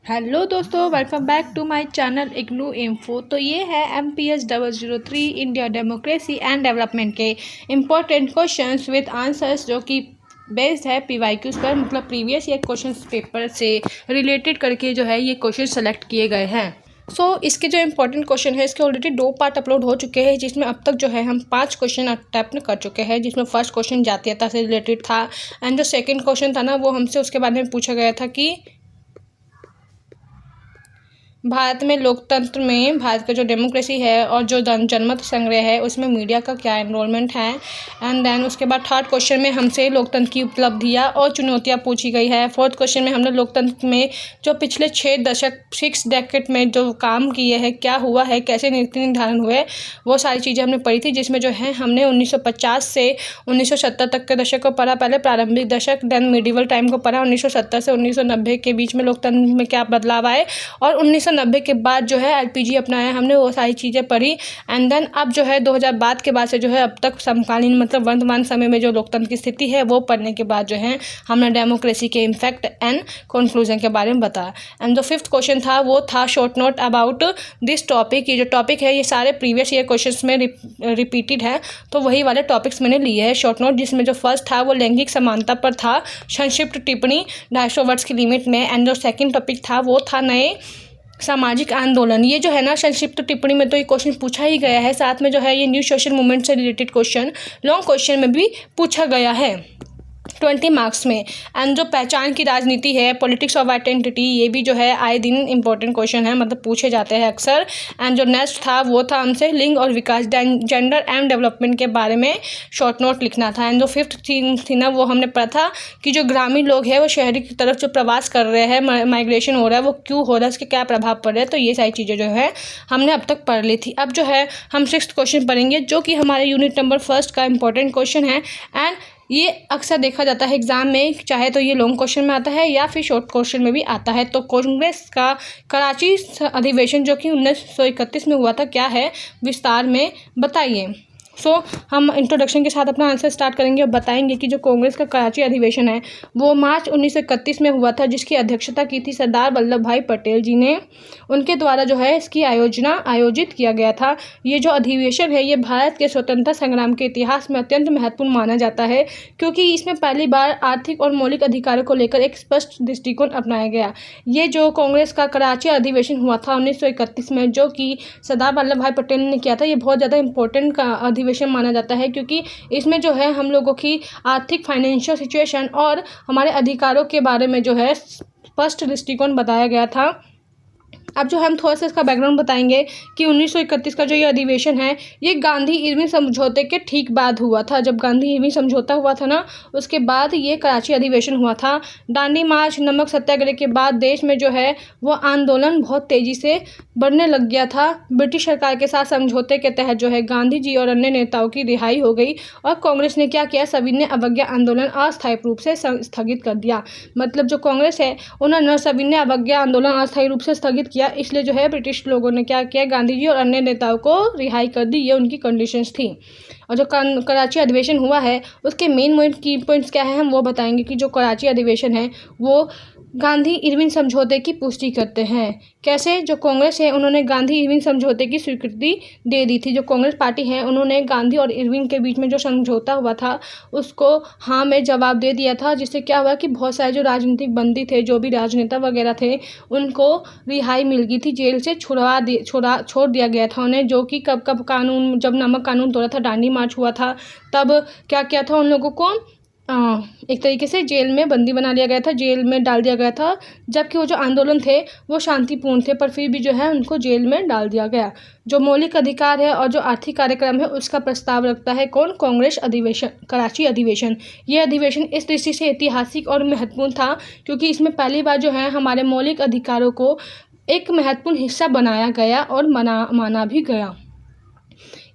Hello दोस्तों, welcome back to my channel IGNOU info. तो ये है MPS 003 India democracy and development के इम्पोर्टेंट क्वेश्चंस विद आंसर्स, जो कि बेस्ड है PYQs पर, मतलब प्रीवियस ईयर क्वेश्चन पेपर से रिलेटेड करके जो है ये क्वेश्चन सेलेक्ट किए गए हैं। इसके जो इम्पोर्टेंट क्वेश्चन है, इसके ऑलरेडी 2 पार्ट अपलोड हो चुके हैं, जिसमें अब तक जो है हम 5 क्वेश्चन अटेम्प्ट कर चुके हैं। जिसमें फर्स्ट क्वेश्चन जातीयता से रिलेटेड था, एंड जो सेकेंड क्वेश्चन था ना, वो हमसे उसके बारे में पूछा गया था कि भारत में लोकतंत्र में भारत का जो डेमोक्रेसी है और जो जनमत संग्रह है उसमें मीडिया का क्या एनरोलमेंट है। एंड देन उसके बाद थर्ड क्वेश्चन में हमसे लोकतंत्र की उपलब्धियां और चुनौतियां पूछी गई है। फोर्थ क्वेश्चन में हमने लोकतंत्र में जो पिछले 6 डेकेड में जो काम किए हैं, क्या हुआ है, कैसे नीति निर्धारण हुए, वो सारी चीज़ें हमने पढ़ी थी। जिसमें जो है हमने 1950 से 1970 तक के दशक को पढ़ा, पहले प्रारंभिक दशक, देन मिडिवल टाइम को पढ़ा, 1970 से 1990 के बीच में लोकतंत्र में क्या बदलाव आए, और 1990 के बाद जो है LPG अपनाया हमने, वो सारी चीज़ें पढ़ी। एंड देन अब जो है 2000 बाद के बाद से जो है अब तक समकालीन, मतलब वर्तमान समय में जो लोकतंत्र की स्थिति है वो पढ़ने के बाद जो है हमने डेमोक्रेसी के इम्फेक्ट एंड कंक्लूजन के बारे में बताया। एंड जो फिफ्थ क्वेश्चन था वो था short note about this topic. ये जो टॉपिक है ये सारे प्रीवियस ईयर क्वेश्चन में रिपीटेड है, तो वही वाले टॉपिक्स मैंने लिए हैं शॉर्ट नोट। जिसमें जो फर्स्ट था वो लैंगिक समानता पर था, संक्षिप्त टिप्पणी 250 वर्ड्स की लिमिट में। एंड जो सेकंड टॉपिक था वो था नए सामाजिक आंदोलन। ये जो है ना, संक्षिप्त टिप्पणी में तो ये क्वेश्चन पूछा ही गया है, साथ में जो है ये न्यू सोशल मूवमेंट से रिलेटेड क्वेश्चन लॉन्ग क्वेश्चन में भी पूछा गया है 20 मार्क्स में। एंड जो पहचान की राजनीति है, पॉलिटिक्स ऑफ आइडेंटिटी, ये भी जो है आए दिन इंपॉर्टेंट क्वेश्चन है, मतलब पूछे जाते हैं अक्सर। एंड जो नेक्स्ट था वो था हमसे लिंग और विकास, जेंडर एंड डेवलपमेंट के बारे में शॉर्ट नोट लिखना था। एंड जो फिफ्थ थी ना, वो हमने पढ़ा था कि जो ग्रामीण लोग हैं वो शहरी की तरफ जो प्रवास कर रहे हैं, माइग्रेशन हो रहा है, वो क्यों हो रहा है, इसके क्या प्रभाव पड़ रहे हैं। तो ये सारी चीज़ें जो है हमने अब तक पढ़ ली थी। अब जो है हम सिक्स्थ क्वेश्चन पढ़ेंगे, जो कि हमारे यूनिट नंबर 1 का इंपॉर्टेंट क्वेश्चन है। एंड ये अक्सर देखा जाता है एग्जाम में, चाहे तो ये लॉन्ग क्वेश्चन में आता है या फिर शॉर्ट क्वेश्चन में भी आता है। तो कांग्रेस का कराची अधिवेशन जो कि 1931 में हुआ था, क्या है, विस्तार में बताइए। हम इंट्रोडक्शन के साथ अपना आंसर स्टार्ट करेंगे और बताएंगे कि जो कांग्रेस का कराची अधिवेशन है वो मार्च 1931 में हुआ था, जिसकी अध्यक्षता की थी सरदार वल्लभ भाई पटेल जी ने। उनके द्वारा जो है इसकी आयोजित किया गया था। ये जो अधिवेशन है ये भारत के स्वतंत्रता संग्राम के इतिहास में अत्यंत महत्वपूर्ण माना जाता है, क्योंकि इसमें पहली बार आर्थिक और मौलिक अधिकारों को लेकर एक स्पष्ट दृष्टिकोण अपनाया गया। ये जो कांग्रेस का कराची अधिवेशन हुआ था 1931 में, जो कि सरदार वल्लभ भाई पटेल ने किया था, ये बहुत ज़्यादा इंपॉर्टेंट अधिवेशन माना जाता है, क्योंकि इसमें जो है हम लोगों की आर्थिक, फाइनेंशियल सिचुएशन और हमारे अधिकारों के बारे में जो है स्पष्ट दृष्टिकोण बताया गया था। अब जो हम थोड़ा सा इसका बैकग्राउंड बताएंगे कि 1931 का जो ये अधिवेशन है ये गांधी इरविन समझौते के ठीक बाद हुआ था। जब गांधी इरविन समझौता हुआ था ना, उसके बाद ये कराची अधिवेशन हुआ था। दांडी मार्च, नमक सत्याग्रह के बाद देश में जो है वो आंदोलन बहुत तेज़ी से बढ़ने लग गया था। ब्रिटिश सरकार के साथ समझौते के तहत जो है गांधी जी और अन्य नेताओं की रिहाई हो गई, और कांग्रेस ने क्या किया, सविनय अवज्ञा आंदोलन अस्थायी रूप से स्थगित कर दिया। मतलब जो कांग्रेस है उन्होंने सविनय अवज्ञा आंदोलन अस्थायी रूप से स्थगित किया, इसलिए जो है ब्रिटिश लोगों ने क्या किया, गांधी जी और अन्य नेताओं को रिहाई कर दी। ये उनकी कंडीशंस थी। और जो कराची अधिवेशन हुआ है उसके मेन की पॉइंट्स क्या है, हम वो बताएंगे कि जो कराची अधिवेशन है वो गांधी इरविन समझौते की पुष्टि करते हैं। कैसे, जो कांग्रेस है उन्होंने गांधी इरविन समझौते की स्वीकृति दे दी थी। जो कांग्रेस पार्टी है उन्होंने गांधी और इरविन के बीच में जो समझौता हुआ था उसको हाँ में जवाब दे दिया था, जिससे क्या हुआ कि बहुत सारे जो राजनीतिक बंदी थे, जो भी राजनेता वगैरह थे, उनको रिहाई मिल गई थी, जेल से छोड़ दिया गया था उन्हें। जो कि कब कानून, जब नमक कानून तोड़ा था, दांडी मार्च हुआ था, तब क्या किया था, उन लोगों को एक तरीके से जेल में बंदी बना लिया गया था, जेल में डाल दिया गया था। जबकि वो जो आंदोलन थे वो शांतिपूर्ण थे, पर फिर भी जो है उनको जेल में डाल दिया गया। जो मौलिक अधिकार है और जो आर्थिक कार्यक्रम है उसका प्रस्ताव रखता है कौन, कांग्रेस अधिवेशन, कराची अधिवेशन। ये अधिवेशन इस दृष्टि से ऐतिहासिक और महत्वपूर्ण था क्योंकि इसमें पहली बार जो है हमारे मौलिक अधिकारों को एक महत्वपूर्ण हिस्सा बनाया गया और माना भी गया।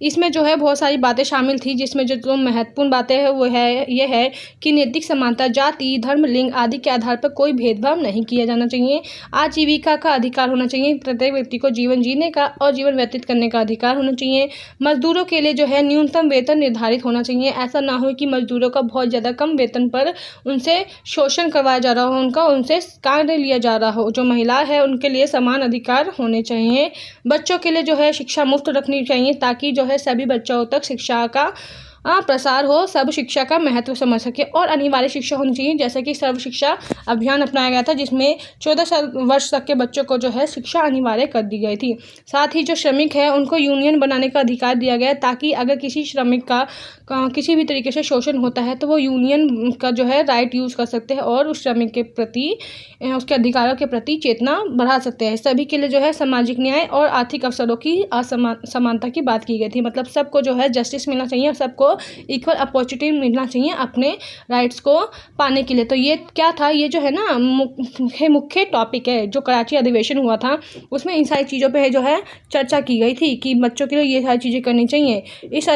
इसमें जो है बहुत सारी बातें शामिल थी, जिसमें जो महत्वपूर्ण बातें हैं वो ये है कि नैतिक समानता, जाति, धर्म, लिंग आदि के आधार पर कोई भेदभाव नहीं किया जाना चाहिए। आजीविका का अधिकार होना चाहिए, प्रत्येक व्यक्ति को जीवन जीने का और जीवन व्यतीत करने का अधिकार होना चाहिए। मजदूरों के लिए जो है न्यूनतम वेतन निर्धारित होना चाहिए। ऐसा ना हो कि मजदूरों का बहुत ज़्यादा कम वेतन पर उनसे शोषण करवाया जा रहा हो, उनसे कार्य लिया जा रहा हो। जो महिला है उनके लिए समान अधिकार होने चाहिए। बच्चों के लिए जो है शिक्षा मुफ्त रखनी चाहिए, ताकि जो है सभी बच्चों तक शिक्षा का प्रसार हो, सब शिक्षा का महत्व समझ सके। और अनिवार्य शिक्षा होनी चाहिए, जैसे कि सर्व शिक्षा अभियान अपनाया गया था, जिसमें 14 वर्ष तक के बच्चों को जो है शिक्षा अनिवार्य कर दी गई थी। साथ ही जो श्रमिक है उनको यूनियन बनाने का अधिकार दिया गया है, ताकि अगर किसी श्रमिक का किसी भी तरीके से शोषण होता है तो वो यूनियन का जो है राइट यूज़ कर सकते हैं और उस श्रमिक के प्रति, उसके अधिकारों के प्रति चेतना बढ़ा सकते हैं। सभी के लिए जो है सामाजिक न्याय और आर्थिक अवसरों की समानता की बात की गई थी। मतलब सबको जो है जस्टिस मिलना चाहिए और सबको इक्वल अपॉर्चुनिटी मिलना चाहिए अपने राइट्स को पाने के लिए। तो ये क्या था, ये जो है ना मुख्य टॉपिक है जो कराची अधिवेशन हुआ था, उसमें इन सारी चीज़ों पे जो है चर्चा की गई थी कि बच्चों के लिए ये सारी चीज़ें करनी चाहिए। इस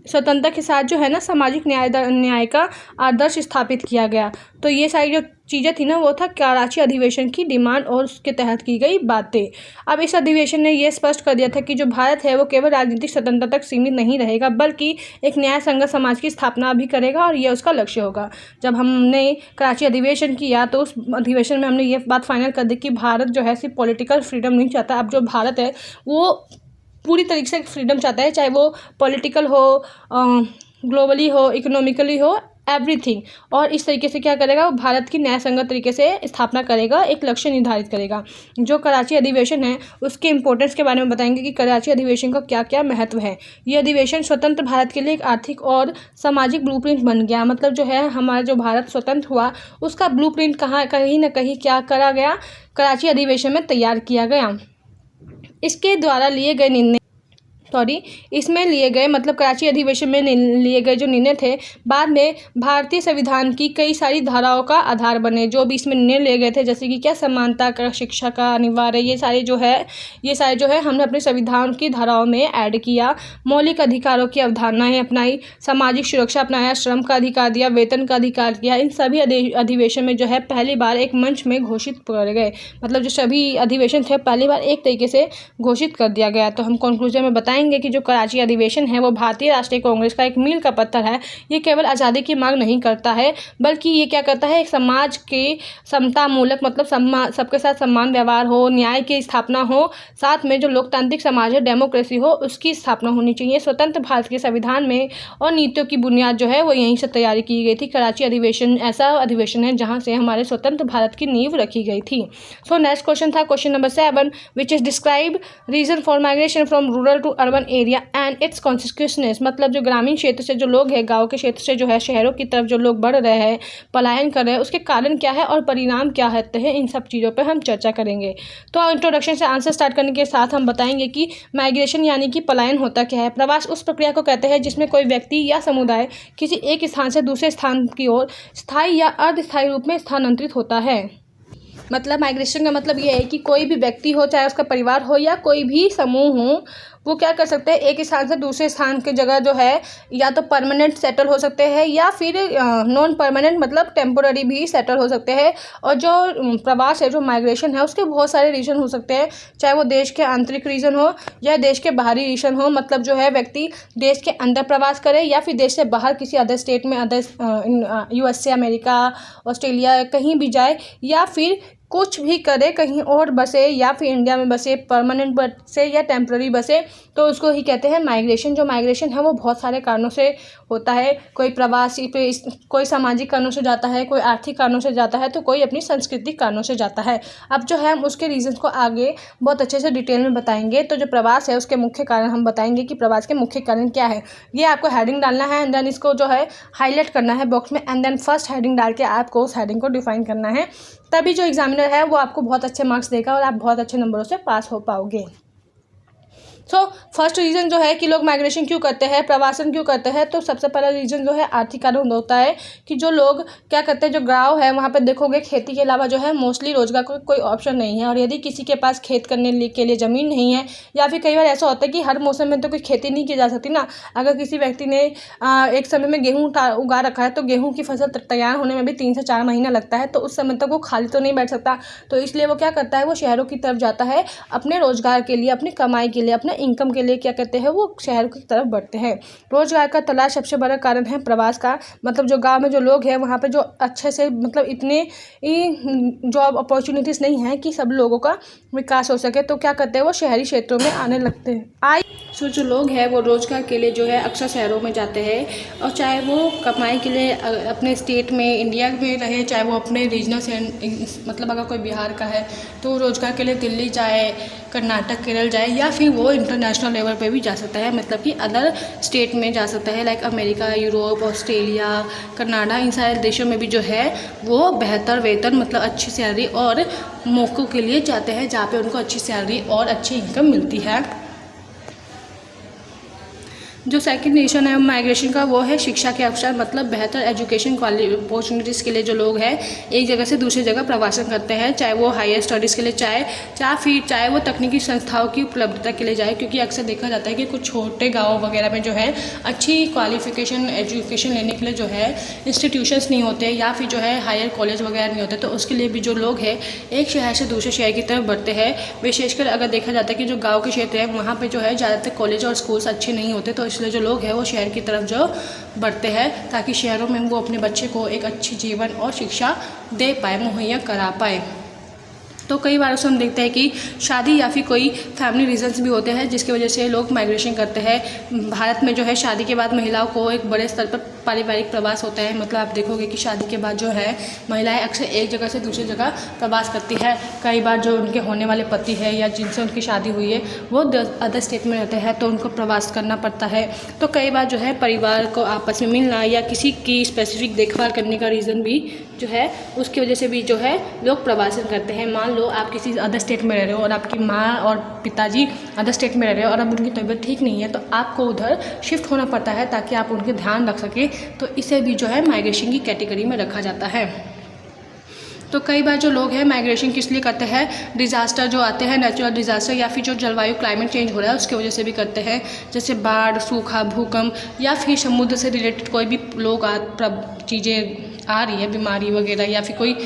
स्वतंत्रता के साथ जो है ना सामाजिक न्याय का आदर्श स्थापित किया गया। तो ये सारी जो चीज़ें थी ना वो था कराची अधिवेशन की डिमांड और उसके तहत की गई बातें। अब इस अधिवेशन ने ये स्पष्ट कर दिया था कि जो भारत है वो केवल राजनीतिक स्वतंत्रता तक सीमित नहीं रहेगा, बल्कि एक न्याय संगत समाज की स्थापना भी करेगा और ये उसका लक्ष्य होगा। जब हमने कराची अधिवेशन किया तो उस अधिवेशन में हमने ये बात फाइनल कर दी कि भारत जो है सिर्फ पॉलिटिकल फ्रीडम नहीं चाहता। अब जो भारत है वो पूरी तरीके से फ्रीडम चाहता है, चाहे वो पॉलिटिकल हो, ग्लोबली हो, इकोनॉमिकली हो, एवरीथिंग। और इस तरीके से क्या करेगा, वो भारत की न्याय संगत तरीके से स्थापना करेगा, एक लक्ष्य निर्धारित करेगा। जो कराची अधिवेशन है उसके इंपॉर्टेंस के बारे में बताएंगे कि कराची अधिवेशन का क्या क्या महत्व है। ये अधिवेशन स्वतंत्र भारत के लिए एक आर्थिक और सामाजिक ब्लूप्रिंट बन गया। मतलब जो है हमारा जो भारत स्वतंत्र हुआ उसका ब्लूप्रिंट कहीं ना कहीं क्या करा गया, कराची अधिवेशन में तैयार किया गया। इसके द्वारा लिए गए निर्णय इसमें लिए गए मतलब कराची अधिवेशन में लिए गए जो निर्णय थे, बाद में भारतीय संविधान की कई सारी धाराओं का आधार बने। जो भी इसमें निर्णय लिए गए थे, जैसे कि क्या समानता का, शिक्षा का अनिवार्य, ये सारे जो है हमने अपने संविधान की धाराओं में ऐड किया। मौलिक अधिकारों की अवधारणाएं अपनाई, सामाजिक सुरक्षा अपनाया, श्रम का अधिकार दिया, वेतन का अधिकार दिया। इन सभी अधिवेशन में जो है पहली बार एक मंच में घोषित कर गए। मतलब जो सभी अधिवेशन थे पहली बार एक तरीके से घोषित कर दिया गया। तो हम कंक्लूजन में बताएंगे कि जो कराची अधिवेशन है वो भारतीय राष्ट्रीय कांग्रेस का एक मील का पत्थर है। ये केवल आज़ादी की मांग नहीं करता है, बल्कि ये क्या करता है, एक समाज के समता मूलक मतलब सबके साथ सम्मान व्यवहार हो, न्याय की स्थापना हो, साथ में जो लोकतांत्रिक समाज है, डेमोक्रेसी हो, उसकी स्थापना होनी चाहिए। स्वतंत्र भारत के संविधान में और नीतियों की बुनियाद जो है वो यहीं से तैयारी की गई थी। कराची अधिवेशन ऐसा अधिवेशन है जहाँ से हमारे स्वतंत्र भारत की नींव रखी गई थी। सो नेक्स्ट क्वेश्चन था question number 7, which is describe reason for migration from rural to urban area and its consequences. मतलब जो ग्रामीण क्षेत्र से जो लोग हैं, गांव के क्षेत्र से जो है शहरों की तरफ जो लोग बढ़ रहे हैं, पलायन कर रहे हैं, उसके कारण क्या है और परिणाम क्या होते हैं, इन सब चीज़ों पे हम चर्चा करेंगे। तो इंट्रोडक्शन से आंसर स्टार्ट करने के साथ हम बताएंगे कि माइग्रेशन यानी कि पलायन होता क्या है। प्रवास उस प्रक्रिया को कहते हैं जिसमें कोई व्यक्ति या समुदाय किसी एक स्थान से दूसरे स्थान की ओर स्थायी या अर्धस्थायी रूप में स्थानांतरित होता है। मतलब माइग्रेशन का मतलब ये है कि कोई भी व्यक्ति हो, चाहे उसका परिवार हो या कोई भी समूह हो, वो क्या कर सकते हैं, एक स्थान से दूसरे स्थान की जगह जो है या तो परमानेंट सेटल हो सकते हैं या फिर नॉन परमानेंट मतलब टेम्पोररी भी सेटल हो सकते हैं। और जो प्रवास है, जो माइग्रेशन है, उसके बहुत सारे रीजन हो सकते हैं, चाहे वो देश के आंतरिक रीजन हो या देश के बाहरी रीजन हो। मतलब जो है व्यक्ति देश के अंदर प्रवास करे या फिर देश से बाहर किसी अदर स्टेट में, अदर यूएसए, अमेरिका, ऑस्ट्रेलिया कहीं भी जाए, या फिर कुछ भी करे, कहीं और बसे या फिर इंडिया में बसे, परमानेंट बसे या टेम्प्रेरी बसे, तो उसको ही कहते हैं माइग्रेशन। जो माइग्रेशन है वो बहुत सारे कारणों से होता है। कोई प्रवासी पे कोई सामाजिक कारणों से जाता है, कोई आर्थिक कारणों से जाता है, तो कोई अपनी सांस्कृतिक कारणों से जाता है। अब जो है हम उसके रीजन को आगे बहुत अच्छे से डिटेल में बताएंगे। तो जो प्रवास है उसके मुख्य कारण हम बताएंगे कि प्रवास के मुख्य कारण क्या है। ये आपको हेडिंग डालना है एंड देन इसको जो है हाईलाइट करना है बॉक्स में, एंड देन फर्स्ट हेडिंग डाल के आपको उस हेडिंग को डिफाइन करना है। तभी जो एग्जामिनर है वो आपको बहुत अच्छे मार्क्स देगा और आप बहुत अच्छे नंबरों से पास हो पाओगे। सो फर्स्ट रीज़न जो है कि लोग माइग्रेशन क्यों करते हैं, प्रवासन क्यों करते हैं, तो सबसे पहला रीज़न जो है आर्थिक कारण होता है कि जो लोग क्या करते हैं, जो गाँव है वहाँ पे देखोगे खेती के अलावा जो है मोस्टली रोजगार का कोई ऑप्शन नहीं है। और यदि किसी के पास खेत करने के लिए ज़मीन नहीं है, या फिर कई बार ऐसा होता है कि हर मौसम में तो कोई खेती नहीं की जा सकती ना। अगर किसी व्यक्ति ने एक समय में गेहूँ उगा रखा है तो गेहूँ की फसल तैयार होने में भी 3 से 4 महीना लगता है, तो उस समय तक वो खाली तो नहीं बैठ सकता। तो इसलिए वो क्या करता है, वो शहरों की तरफ जाता है अपने रोजगार के लिए, अपनी कमाई के लिए, अपने इनकम के लिए क्या करते हैं, वो शहर की तरफ बढ़ते हैं। रोजगार का तलाश सबसे बड़ा कारण है प्रवास का। मतलब जो गांव में जो लोग हैं वहाँ पे जो अच्छे से मतलब इतने जॉब अपॉर्चुनिटीज़ नहीं है कि सब लोगों का विकास हो सके, तो क्या करते हैं, वो शहरी क्षेत्रों में आने लगते हैं। सो जो लोग हैं वो रोज़गार के लिए जो है अक्सर शहरों में जाते हैं, और चाहे वो कमाई के लिए अपने स्टेट में इंडिया में रहे, चाहे वो अपने रीजनल से मतलब अगर कोई बिहार का है तो रोज़गार के लिए दिल्ली जाए, कर्नाटक, केरल जाए, या फिर वो इंटरनेशनल लेवल पे भी जा सकता है, मतलब कि अदर स्टेट में जा सकता है, like America, Europe, Australia, Canada, इन सारे देशों में भी जो है वो बेहतर वेतन मतलब अच्छी सैलरी और मौक़ों के लिए जाते हैं, जहाँ पे उनको अच्छी सैलरी और अच्छी इनकम मिलती है। जो सेकंड रीज़न है माइग्रेशन का वो है शिक्षा के अवसर, मतलब बेहतर एजुकेशन अपॉर्चुनिटीज़ के लिए जो लोग हैं एक जगह से दूसरी जगह प्रवासन करते हैं, चाहे वो हायर स्टडीज़ के लिए चाहे वो तकनीकी संस्थाओं की उपलब्धता के लिए जाए। क्योंकि अक्सर देखा जाता है कि कुछ छोटे गाँव वगैरह में जो है अच्छी क्वालिफिकेशन एजुकेशन लेने के लिए जो है इंस्टीट्यूशंस नहीं होते, या फिर जो है हायर कॉलेज वगैरह नहीं होते, तो उसके लिए भी जो लोग हैं एक शहर से दूसरे शहर की तरफ बढ़ते हैं। विशेषकर अगर देखा जाता है कि जो गाँव के क्षेत्र है वहाँ पर जो है ज़्यादातर कॉलेज और स्कूल्स अच्छे नहीं होते, तो इसलिए जो लोग हैं वो शहर की तरफ जो बढ़ते हैं, ताकि शहरों में वो अपने बच्चे को एक अच्छी जीवन और शिक्षा दे पाए, मुहैया करा पाए। तो कई बार उसमें हम देखते हैं कि शादी या फिर कोई फैमिली रीजंस भी होते हैं जिसकी वजह से लोग माइग्रेशन करते हैं। भारत में जो है शादी के बाद महिलाओं को एक बड़े स्तर पर पारिवारिक प्रवास होता है। मतलब आप देखोगे कि शादी के बाद जो है महिलाएं अक्सर एक जगह से दूसरी जगह प्रवास करती है। कई बार जो उनके होने वाले पति है या जिनसे उनकी शादी हुई है वो अदर स्टेट में रहते हैं, तो उनको प्रवास करना पड़ता है। तो कई बार जो है परिवार को आपस में मिलना या किसी की स्पेसिफिक देखभाल करने का रीज़न भी जो है उसकी वजह से भी जो है लोग प्रवासन करते हैं। मान लो आप किसी अदर स्टेट में रह रहे हो और आपकी माँ और पिताजी अदर स्टेट में रह रहे हो और अब उनकी तबीयत ठीक नहीं है, तो आपको उधर शिफ्ट होना पड़ता है ताकि आप उनके ध्यान रख सकें। तो इसे भी जो है माइग्रेशन की कैटेगरी में रखा जाता है। तो कई बार जो लोग हैं माइग्रेशन किस लिए करते हैं, डिज़ास्टर जो आते हैं, नेचुरल डिज़ास्टर या फिर जो जलवायु क्लाइमेट चेंज हो रहा है उसकी वजह से भी करते हैं, जैसे बाढ़, सूखा, भूकंप या फिर समुद्र से रिलेटेड कोई भी लोग चीज़ें आ रही है, बीमारी वगैरह या फिर कोई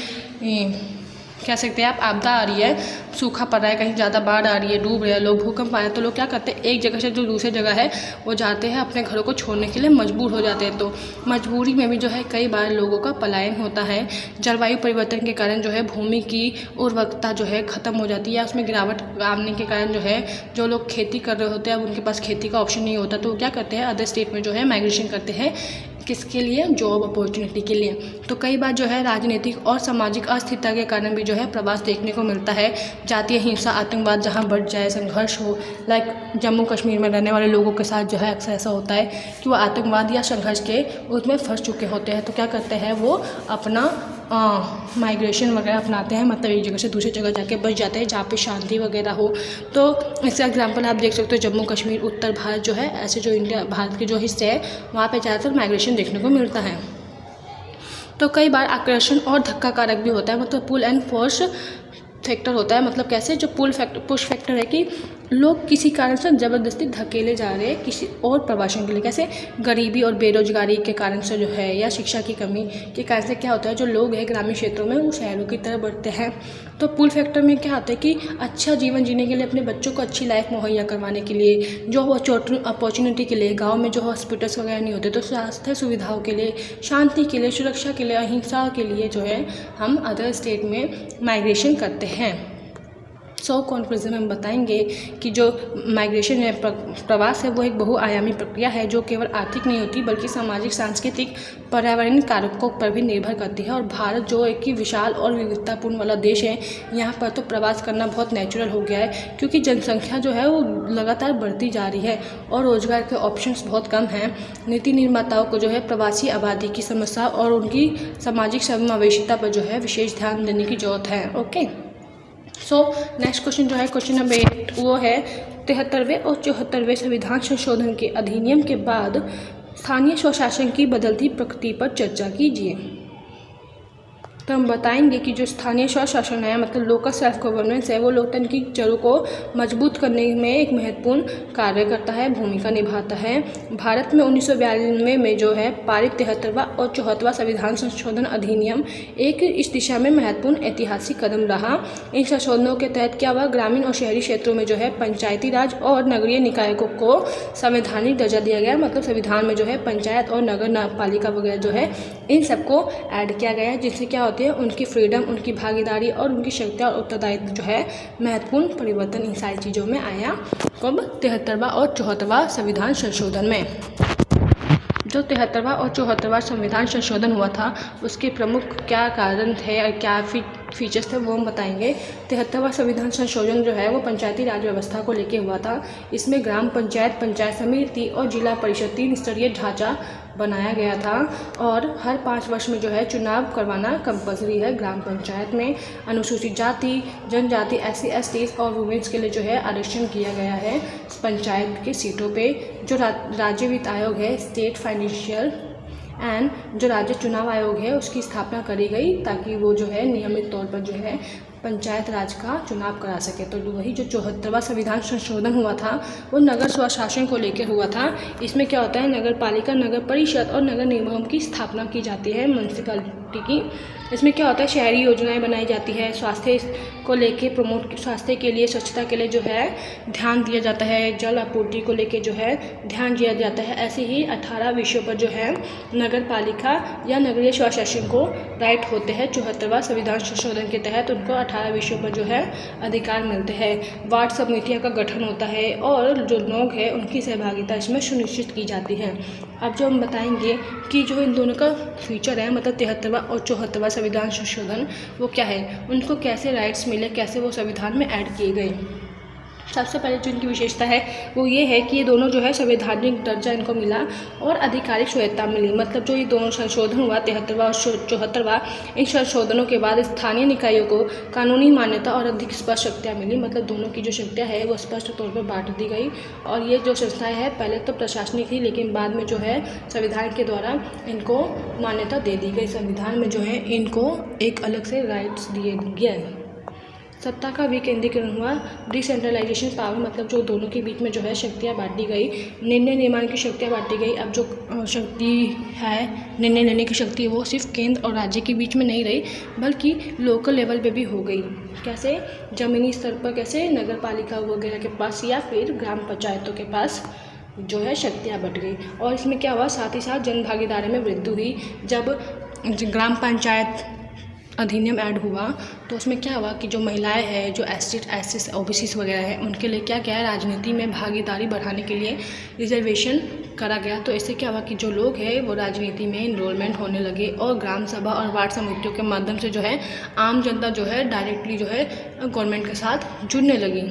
कह सकते हैं आप आपदा आ रही है, सूखा पड़ रहा है, कहीं ज़्यादा बाढ़ आ रही है, डूब रहे हैं लोग, भूकंप आ रहा है, तो लोग क्या करते हैं एक जगह से जो दूसरी जगह है वो जाते हैं, अपने घरों को छोड़ने के लिए मजबूर हो जाते हैं। तो मजबूरी में भी जो है कई बार लोगों का पलायन होता है। जलवायु परिवर्तन के कारण जो है भूमि की उर्वरकता जो है ख़त्म हो जाती है, उसमें गिरावट आने के कारण जो है जो लोग खेती कर रहे होते हैं अब उनके पास खेती का ऑप्शन नहीं होता, तो क्या करते हैं अदर स्टेट में जो है माइग्रेशन करते हैं। किसके लिए, जॉब अपॉर्चुनिटी के लिए। तो कई बार जो है राजनीतिक और सामाजिक अस्थिरता के कारण भी जो है प्रवास देखने को मिलता है। जातीय हिंसा, आतंकवाद जहां बढ़ जाए, संघर्ष हो, लाइक जम्मू कश्मीर में रहने वाले लोगों के साथ जो है अक्सर ऐसा होता है कि वो आतंकवाद या संघर्ष के उसमें फंस चुके होते हैं, तो क्या करते हैं वो अपना माइग्रेशन वगैरह अपनाते हैं, मतलब एक जगह से दूसरी जगह जाके बस जाते हैं जहाँ पे शांति वगैरह हो। तो इसका एग्जांपल आप देख सकते हो जम्मू कश्मीर, उत्तर भारत जो है, ऐसे जो इंडिया भारत के जो हिस्से हैं वहाँ पे ज़्यादातर माइग्रेशन देखने को मिलता है। तो कई बार आकर्षण और धक्का कारक भी होता है, मतलब पुल एंड फोर्स फैक्टर होता है। मतलब कैसे, जो पुश फैक्टर है कि लोग किसी कारण से ज़बरदस्ती धकेले जा रहे हैं किसी और प्रवासन के लिए। कैसे, गरीबी और बेरोजगारी के कारण से जो है या शिक्षा की कमी के कारण से क्या होता है, जो लोग हैं ग्रामीण क्षेत्रों में वो शहरों की तरफ बढ़ते हैं। तो पुल फैक्टर में क्या होता है कि अच्छा जीवन जीने के लिए, अपने बच्चों को अच्छी लाइफ मुहैया करवाने के लिए, जॉब अपॉर्चुनिटी के लिए, गाँव में जो हॉस्पिटल्स वगैरह नहीं होते तो स्वास्थ्य सुविधाओं के लिए, शांति के लिए, सुरक्षा के लिए, अहिंसा के लिए जो है हम अदर स्टेट में माइग्रेशन करते हैं। सो कंक्लूजन में हम बताएंगे कि जो माइग्रेशन है, प्रवास है, वो एक बहुआयामी प्रक्रिया है जो केवल आर्थिक नहीं होती बल्कि सामाजिक, सांस्कृतिक, पर्यावरणीय कारकों पर भी निर्भर करती है। और भारत जो एक विशाल और विविधतापूर्ण वाला देश है, यहाँ पर तो प्रवास करना बहुत नेचुरल हो गया है क्योंकि जनसंख्या जो है वो लगातार बढ़ती जा रही है और रोज़गार के ऑप्शंस बहुत कम हैं। नीति निर्माताओं को जो है प्रवासी आबादी की समस्या और उनकी सामाजिक समावेशिता पर जो है विशेष ध्यान देने की ज़रूरत है। ओके, सो नेक्स्ट क्वेश्चन जो है क्वेश्चन नंबर 8 वो है 73वें और 74वें संविधान संशोधन के अधिनियम के बाद स्थानीय स्वशासन की बदलती प्रकृति पर चर्चा कीजिए। तो हम बताएंगे कि जो स्थानीय स्वशासन है मतलब लोकल सेल्फ गवर्नेंस है, वो लोकतंत्र की जड़ों को मजबूत करने में एक महत्वपूर्ण कार्य करता है, भूमिका निभाता है। भारत में 1992 में जो है पारित 73वां और 74वां संविधान संशोधन अधिनियम एक इस दिशा में महत्वपूर्ण ऐतिहासिक कदम रहा। इन संशोधनों के तहत क्या हुआ, ग्रामीण और शहरी क्षेत्रों में जो है पंचायती राज और नगरीय निकायों को संवैधानिक दर्जा दिया गया। मतलब संविधान में जो है पंचायत और नगर पालिका वगैरह जो है इन सबको ऐड किया गया है, जिससे क्या होती है उनकी फ्रीडम, उनकी भागीदारी और उनकी शक्तियाँ और उत्तरदायित्व जो है महत्वपूर्ण परिवर्तन इन सारी चीज़ों में आया। कब? 73वां और 74वां संविधान संशोधन में। जो 73वां और 74वां संविधान संशोधन हुआ था उसके प्रमुख क्या कारण थे और क्या फीचर्स थे वो हम बताएंगे। 73वां संविधान संशोधन जो है वो पंचायती राज व्यवस्था को लेके हुआ था। इसमें ग्राम पंचायत, पंचायत समिति और जिला परिषद 3 स्तरीय ढांचा बनाया गया था और हर 5 वर्ष में जो है चुनाव करवाना कंपलसरी है। ग्राम पंचायत में अनुसूचित जाति, जनजाति, SC, ST और वुमेन्स के लिए जो है आरक्षण किया गया है पंचायत के सीटों पे। जो राज्य वित्त आयोग है, स्टेट फाइनेंशियल एंड जो राज्य चुनाव आयोग है उसकी स्थापना करी गई ताकि वो जो है नियमित तौर पर जो है पंचायत राज का चुनाव करा सके। तो वही जो 74वां संविधान संशोधन हुआ था वो नगर स्वशासन को लेकर हुआ था। इसमें क्या होता है, नगर पालिका, नगर परिषद और नगर निगम की स्थापना की जाती है, म्यूनसिपैलिटी की। इसमें क्या होता है, शहरी योजनाएं बनाई जाती है, स्वास्थ्य को लेके स्वास्थ्य के लिए, स्वच्छता के लिए जो है ध्यान दिया जाता है, जल आपूर्ति को लेके जो है ध्यान दिया जाता है। ऐसे ही 18 विषयों पर जो है नगर पालिका या नगरीय स्वशासन को राइट होते हैं। 74वां संविधान संशोधन के तहत उनको 18 विषयों पर जो है अधिकार मिलते हैं। वार्ड समितियों का गठन होता है और जो लोग हैं उनकी सहभागिता इसमें सुनिश्चित की जाती है। अब जो हम बताएंगे कि जो इन दोनों का फीचर है मतलब 73वां और 74वां संविधान संशोधन वो क्या है, उनको कैसे राइट्स मिले, कैसे वो संविधान में ऐड किए गए। सबसे पहले जो इनकी विशेषता है वो ये है कि ये दोनों जो है संवैधानिक दर्जा इनको मिला और आधिकारिक स्वायत्तता मिली। मतलब जो ये दोनों संशोधन हुआ 73वां और 74वां, इन संशोधनों के बाद स्थानीय निकायों को कानूनी मान्यता और अधिक स्पष्ट शक्तियाँ मिली। मतलब दोनों की जो शक्तियाँ है वो स्पष्ट तौर पर बांट दी गई। और ये जो संस्थाएँ हैं पहले तो प्रशासनिक थी लेकिन बाद में जो है संविधान के द्वारा इनको मान्यता दे दी गई। संविधान में जो है इनको एक अलग से राइट्स दिए गए। सत्ता का विकेंद्रीकरण हुआ, डिसेंट्रलाइजेशन पावर, मतलब जो दोनों के बीच में जो है शक्तियाँ बांटी गई, निर्णय निर्माण की शक्तियाँ बांटी गई। अब जो शक्ति है निर्णय लेने की शक्ति वो सिर्फ केंद्र और राज्य के बीच में नहीं रही बल्कि लोकल लेवल पे भी हो गई। कैसे? ज़मीनी स्तर पर, कैसे नगर पालिका वगैरह के पास या फिर ग्राम पंचायतों के पास जो है शक्तियाँ बट गई। और इसमें क्या हुआ, साथ ही साथ जन भागीदारी में वृद्धि हुई। जब ग्राम पंचायत अधिनियम ऐड हुआ तो उसमें क्या हुआ कि जो महिलाएं हैं, जो SC, OBC वगैरह है, उनके लिए क्या क्या है, राजनीति में भागीदारी बढ़ाने के लिए रिजर्वेशन करा गया। तो इससे क्या हुआ कि जो लोग हैं वो राजनीति में इनरोलमेंट होने लगे और ग्राम सभा और वार्ड समितियों के माध्यम से जो है आम जनता जो है डायरेक्टली जो है गवर्नमेंट के साथ जुड़ने लगी।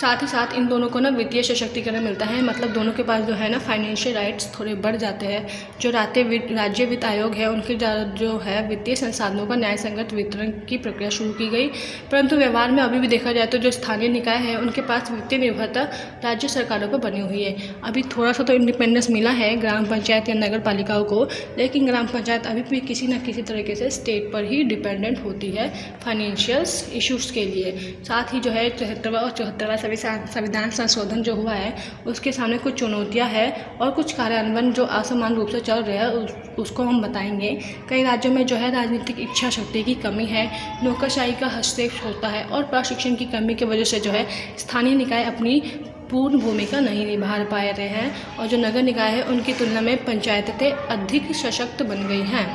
साथ ही साथ इन दोनों को ना वित्तीय सशक्तिकरण मिलता है। मतलब दोनों के पास जो है ना फाइनेंशियल राइट्स थोड़े बढ़ जाते हैं। जो राज्य वित्त आयोग है उनके जो है वित्तीय संसाधनों का न्याय संगत वितरण की प्रक्रिया शुरू की गई। परंतु व्यवहार में अभी भी देखा जाए तो जो स्थानीय निकाय है उनके पास वित्तीय निर्भरता राज्य सरकारों पर बनी हुई है। अभी थोड़ा सा तो इंडिपेंडेंस मिला है ग्राम पंचायत या नगर पालिकाओं को, लेकिन ग्राम पंचायत अभी भी किसी न किसी तरीके से स्टेट पर ही डिपेंडेंट होती है फाइनेंशियल इश्यूज़ के लिए। साथ ही जो है 73वां और 74वां संविधान संशोधन जो हुआ है उसके सामने कुछ चुनौतियां हैं और कुछ कार्यान्वयन जो असमान रूप से चल रहे हैं उसको हम बताएंगे। कई राज्यों में जो है राजनीतिक इच्छा शक्ति की कमी है, नौकरशाही का हस्तक्षेप होता है और प्रशिक्षण की कमी की वजह से जो है स्थानीय निकाय अपनी पूर्ण भूमिका नहीं निभा पा रहे हैं और जो नगर निकाय है उनकी तुलना में पंचायतें अधिक सशक्त बन गई हैं।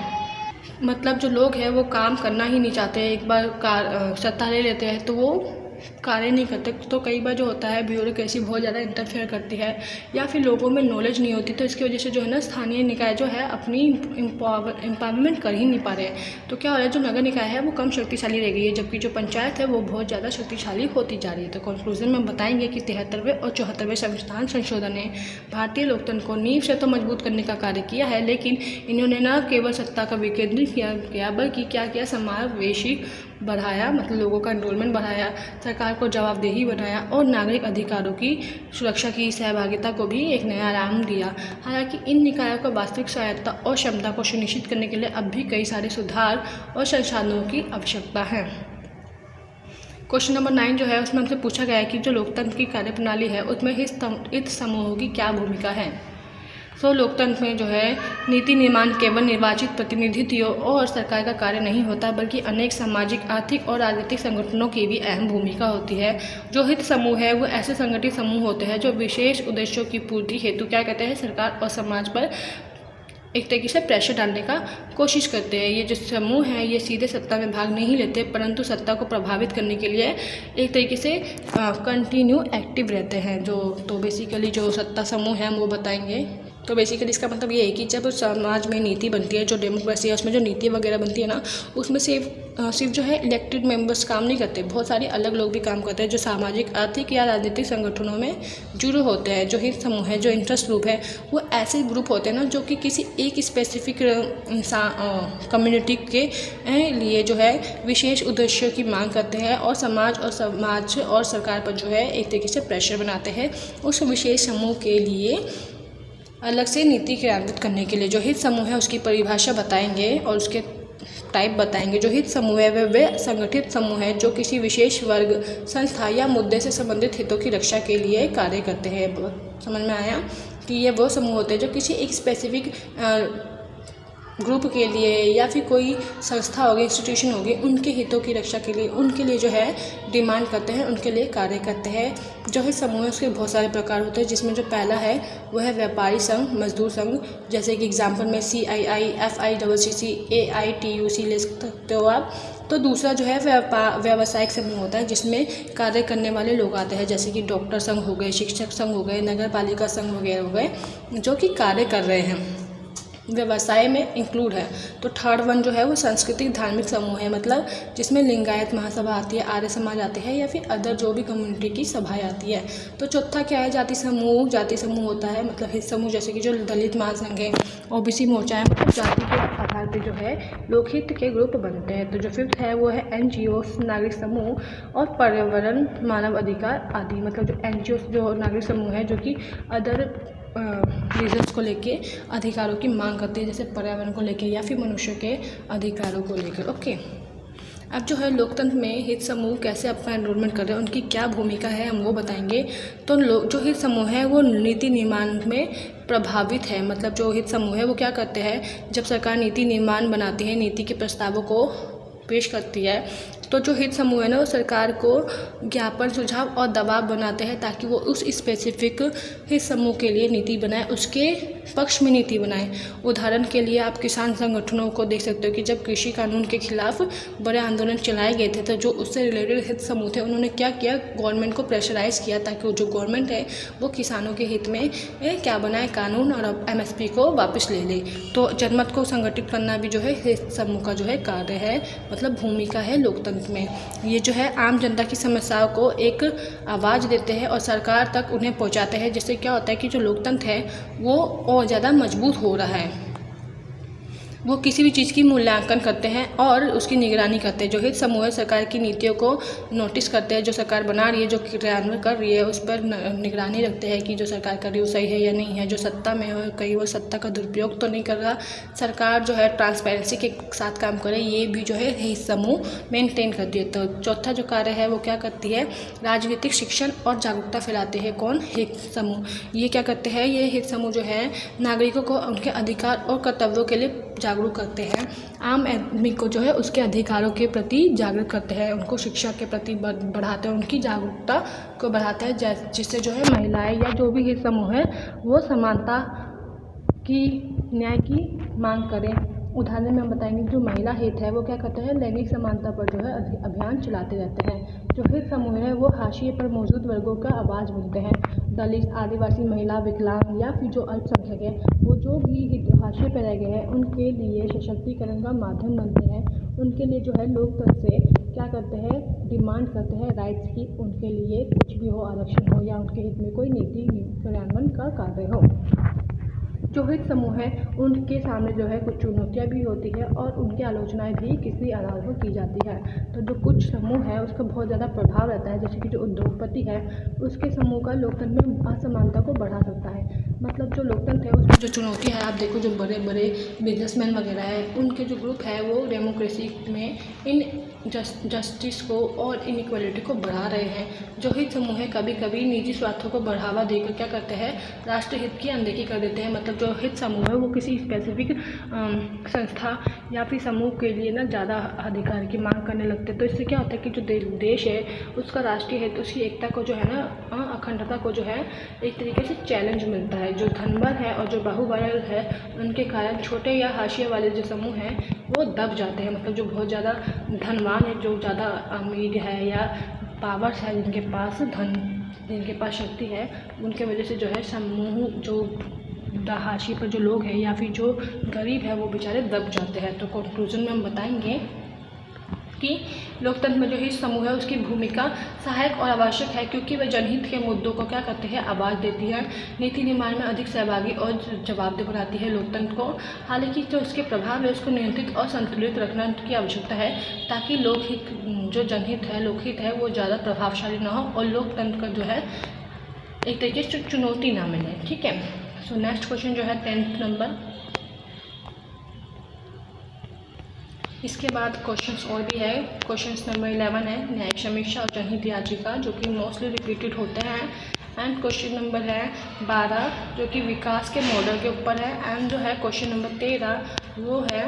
मतलब जो लोग हैं वो काम करना ही नहीं चाहते, एक बार सत्ता ले लेते हैं तो वो कार्य नहीं करते। तो कई बार जो होता है ब्यूरोक्रेसी बहुत ज़्यादा इंटरफेयर करती है या फिर लोगों में नॉलेज नहीं होती, तो इसकी वजह से जो है ना स्थानीय निकाय जो है अपनी एम्पावरमेंट कर ही नहीं पा रहे हैं। तो क्या हो रहा है, जो नगर निकाय है वो कम शक्तिशाली रह गई है जबकि जो पंचायत है वो बहुत ज़्यादा शक्तिशाली होती जा रही है। तो कंक्लूजन में बताएंगे कि 73वें और 74वें संविधान संशोधन ने भारतीय लोकतंत्र को नींव से तो मजबूत करने का कार्य किया है, लेकिन इन्होंने न केवल सत्ता का विकेंद्रीकरण किया बल्कि क्या किया, समावेशी बढ़ाया, मतलब लोगों का एनरोलमेंट बढ़ाया, सरकार को जवाबदेही बनाया और नागरिक अधिकारों की सुरक्षा की सहभागिता को भी एक नया आयाम दिया। हालांकि इन निकायों को वास्तविक स्वायत्तता और क्षमता को सुनिश्चित करने के लिए अब भी कई सारे सुधार और संसाधनों की आवश्यकता है। क्वेश्चन नंबर 9 जो है उसमें हमसे पूछा गया है कि जो लोकतंत्र की कार्यप्रणाली है उसमें हित समूहों की क्या भूमिका है। लोकतंत्र में जो है नीति निर्माण केवल निर्वाचित प्रतिनिधित्व और सरकार का कार्य नहीं होता, बल्कि अनेक सामाजिक, आर्थिक और राजनीतिक संगठनों की भी अहम भूमिका होती है। जो हित समूह है वो ऐसे संगठित समूह होते हैं जो विशेष उद्देश्यों की पूर्ति हेतु क्या कहते हैं, सरकार और समाज पर एक तरीके से प्रेशर डालने का कोशिश करते हैं। ये जो समूह है ये सीधे सत्ता में भाग नहीं लेते, परंतु सत्ता को प्रभावित करने के लिए एक तरीके से कंटिन्यू एक्टिव रहते हैं। तो बेसिकली जो सत्ता समूह है हम वो बताएंगे। तो बेसिकली इसका मतलब ये है कि जब समाज में नीति बनती है, जो डेमोक्रेसी है उसमें जो नीति वगैरह बनती है ना, उसमें सिर्फ जो है इलेक्टेड मेंबर्स काम नहीं करते, बहुत सारे अलग लोग भी काम करते हैं जो सामाजिक, आर्थिक या राजनीतिक संगठनों में जुड़े होते हैं। जो हित समूह है, जो इंटरेस्ट ग्रुप है, वो ऐसे ग्रुप होते हैं ना जो कि किसी एक स्पेसिफिक कम्युनिटी के लिए जो है विशेष उद्देश्यों की मांग करते हैं और समाज और सरकार पर जो है एक तरीके से प्रेशर बनाते हैं उस विशेष समूह के लिए अलग से नीति क्रियान्वित करने के लिए। जो हित समूह है उसकी परिभाषा बताएंगे और उसके टाइप बताएंगे। जो हित समूह है वे संगठित समूह है जो किसी विशेष वर्ग, संस्था या मुद्दे से संबंधित हितों की रक्षा के लिए कार्य करते हैं। समझ में आया कि ये वो समूह होते हैं जो किसी एक स्पेसिफिक ग्रुप के लिए या फिर कोई संस्था होगी, इंस्टीट्यूशन होगी, उनके हितों की रक्षा के लिए, उनके लिए जो है डिमांड करते हैं, उनके लिए कार्य करते हैं। जो है समूह है उसके बहुत सारे प्रकार होते हैं, जिसमें जो पहला है वो है व्यापारी संघ, मजदूर संघ, जैसे कि एग्जांपल में CII, FICC, AITUC ले सकते हो आप। तो दूसरा जो है व्यावसायिक समूह होता है जिसमें कार्य करने वाले लोग आते हैं, जैसे कि डॉक्टर संघ हो गए, शिक्षक संघ हो गए, नगर पालिका संघ वगैरह हो गए, जो कि कार्य कर रहे हैं, व्यवसाय में इंक्लूड है। तो थर्ड वन जो है वो सांस्कृतिक धार्मिक समूह है, मतलब जिसमें लिंगायत महासभा आती है, आर्य समाज आते हैं या फिर अदर जो भी कम्युनिटी की सभाएं आती है। तो चौथा क्या है, जाति समूह। जाति समूह होता है मतलब हित समूह, जैसे कि जो दलित महासंघ है, OBC मोर्चा है, मतलब जाति के आधार पर जो है लोकहित के ग्रुप बनते हैं। तो जो फिफ्थ है वो है NGOs, नागरिक समूह और पर्यावरण, मानव अधिकार आदि, मतलब जो NGOs जो नागरिक समूह है जो कि अदर रीजन्स को लेके अधिकारों की मांग करते हैं, जैसे पर्यावरण को लेके या फिर मनुष्य के अधिकारों को लेकर। ओके, अब जो है लोकतंत्र में हित समूह कैसे अपना एनरोलमेंट कर रहे हैं, उनकी क्या भूमिका है, हम वो बताएंगे। तो जो हित समूह है वो नीति निर्माण में प्रभावित है, मतलब जो हित समूह है वो क्या करते हैं, जब सरकार नीति निर्माण बनाती है, नीति के प्रस्तावों को पेश करती है, तो जो हित समूह है ना वो सरकार को ज्ञापन, सुझाव और दबाव बनाते हैं ताकि वो उस स्पेसिफिक हित समूह के लिए नीति बनाए, उसके पक्ष में नीति बनाए। उदाहरण के लिए आप किसान संगठनों को देख सकते हो कि जब कृषि कानून के खिलाफ बड़े आंदोलन चलाए गए थे तो जो उससे रिलेटेड हित समूह थे उन्होंने क्या किया, गवर्नमेंट को प्रेशराइज किया ताकि वो जो गवर्नमेंट है वो किसानों के हित में क्या बनाए, कानून और MSP को वापस ले ले। तो जनमत को संगठित करना भी जो है हित समूह का जो है कार्य है, मतलब भूमिका है लोकतंत्र में। ये जो है आम जनता की समस्याओं को एक आवाज़ देते हैं और सरकार तक उन्हें पहुंचाते हैं, जिससे क्या होता है कि जो लोकतंत्र है वो और ज़्यादा मजबूत हो रहा है। वो किसी भी चीज़ की मूल्यांकन करते हैं और उसकी निगरानी करते हैं। जो हित समूह है सरकार की नीतियों को नोटिस करते हैं, जो सरकार बना रही है, जो क्रियान्वयन कर रही है, उस पर निगरानी रखते हैं कि जो सरकार कर रही है वो सही है या नहीं है। जो सत्ता में हो कहीं वो सत्ता का दुरुपयोग तो नहीं कर रहा, सरकार जो है ट्रांसपेरेंसी के साथ काम करे, ये भी जो है हित समूह मेनटेन करती है। तो चौथा जो कार्य है वो क्या करती है, राजनीतिक शिक्षण और जागरूकता फैलाते हैं। कौन, हित समूह। ये क्या करते हैं, ये हित समूह जो है नागरिकों को उनके अधिकार और कर्तव्यों के लिए जागरूक करते हैं, आम आदमी को जो है उसके अधिकारों के प्रति जागरूक करते हैं, उनको शिक्षा के प्रति बढ़ाते हैं, उनकी जागरूकता को बढ़ाते हैं, जिससे जो है महिलाएं या जो भी हित समूह है वो समानता की, न्याय की मांग करें। उदाहरण में हम बताएंगे जो महिला हित है वो क्या करते हैं, लैंगिक समानता पर जो है अभियान चलाते रहते हैं। जो हित समूह है वो हाशिए पर मौजूद वर्गों का आवाज़ बनते हैं, दलित, आदिवासी, महिला, विकलांग या फिर जो अल्पसंख्यक है, वो जो भी हाशिए पर रह गए हैं उनके लिए सशक्तिकरण का माध्यम बनते हैं। उनके लिए जो है लोकतंत्र से क्या करते हैं, डिमांड करते हैं राइट्स की, उनके लिए कुछ भी हो, आरक्षण हो या उनके हित में कोई नीति क्रियान्वयन का कार्य हो। जो हित समूह है उनके सामने जो है कुछ चुनौतियाँ भी होती है और उनकी आलोचनाएँ भी किसी आधार पर की जाती है। तो जो कुछ समूह है उसका बहुत ज़्यादा प्रभाव रहता है, जैसे कि जो उद्योगपति है उसके समूह का लोकतंत्र में असमानता को बढ़ा सकता है। मतलब जो लोकतंत्र है उसमें जो चुनौती है, आप देखो जो बड़े बड़े बिजनेसमैन वगैरह है उनके जो ग्रुप है वो डेमोक्रेसी में इन जस्टिस को और इनइक्वालिटी को बढ़ा रहे हैं। जो हित समूह है कभी कभी निजी स्वार्थों को बढ़ावा देकर क्या करते हैं, राष्ट्रहित की अनदेखी कर देते हैं। मतलब जो हित समूह है वो किसी स्पेसिफिक संस्था या फिर समूह के लिए ना ज़्यादा अधिकार की मांग करने लगते हैं। तो इससे क्या होता है कि जो देश है उसका राष्ट्रीय हित, उसकी एकता को जो है ना, अखंडता को जो है एक तरीके से चैलेंज मिलता है। जो धनबल है और जो बाहुबल है उनके कारण छोटे या हाशिए वाले जो समूह हैं वो दब जाते हैं। मतलब जो बहुत ज़्यादा धनवान है, जो ज़्यादा अमीर है या पावर्स है, जिनके पास शक्ति है, उनके वजह से जो है समूह जो हाशिए पर जो लोग हैं या फिर जो गरीब है वो बेचारे दब जाते हैं। तो कंक्लूजन में हम बताएंगे कि लोकतंत्र में जो हित समूह है उसकी भूमिका सहायक और आवश्यक है, क्योंकि वह जनहित के मुद्दों को क्या करते हैं, आवाज़ देती है, नीति निर्माण में अधिक सहभागी और जवाबदेह बनाती है लोकतंत्र को। हालांकि जो उसके प्रभाव है उसको नियंत्रित और संतुलित रखना की आवश्यकता है, ताकि लोकहित जो जनहित है, लोकहित है, वो ज़्यादा प्रभावशाली ना हो और लोकतंत्र का जो है एक तरीके से चुनौती ना मिले। ठीक है। सो नेक्स्ट क्वेश्चन जो है 10th नंबर। इसके बाद क्वेश्चंस और भी है। क्वेश्चंस नंबर 11 है न्यायिक समीक्षा और जनहित याचिका, जो कि मोस्टली रिपीटेड होते हैं। एंड क्वेश्चन नंबर है 12 जो कि विकास के मॉडल के ऊपर है। एंड जो है क्वेश्चन नंबर 13 वो है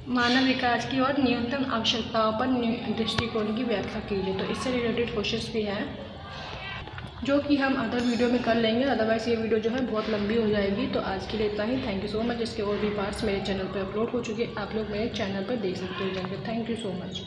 मानव विकास की और न्यूनतम आवश्यकताओं पर दृष्टिकोण की व्याख्या कीजिए। तो इससे रिलेटेड क्वेश्चंस भी हैं जो कि हम अदर वीडियो में कर लेंगे, अदरवाइज़ ये वीडियो जो है बहुत लंबी हो जाएगी। तो आज के लिए इतना ही। Thank you so much. इसके और भी पार्ट्स मेरे चैनल पर अपलोड हो चुके हैं, आप लोग मेरे चैनल पर देख सकते हो जाकर। Thank you so much.